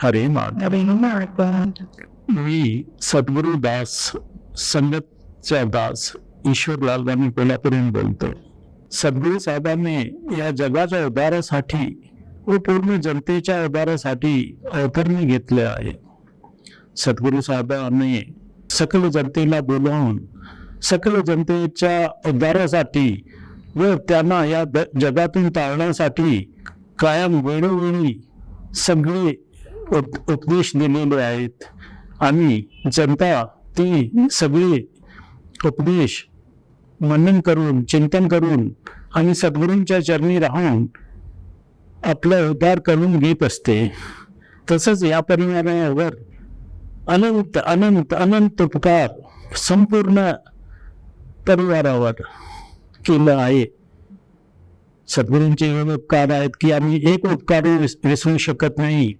हरे माधव. मी सद्गुरू दास संगतचा दास ईश्वरलाल यांनी कोल्हापूरून बोलतो. सद्गुरू साहेबांनी या जगाच्या उद्धारासाठी व पूर्ण जनतेच्या उद्धारासाठी अवतरणी घेतले आहे. सद्गुरू साहेबांनी सकल जनतेला बोलावून सकल जनतेच्या उद्धारासाठी व त्यांना या जगातून टाळण्यासाठी कायम वेळोवेळी सगळे उपदेश दिलेले आहेत आणि जनता ती सगळे उपदेश मनन करून चिंतन करून आणि सद्गुरूंच्या चरणी राहून आपला उद्धार करून घेत असते. तसंच या परिवारावर अनंत अनंत अनंत उपकार संपूर्ण परिवारावर केलं आहे. सद्गुरूंचे एवढे उपकार आहेत की आम्ही एक उपकार विसरू शकत नाही.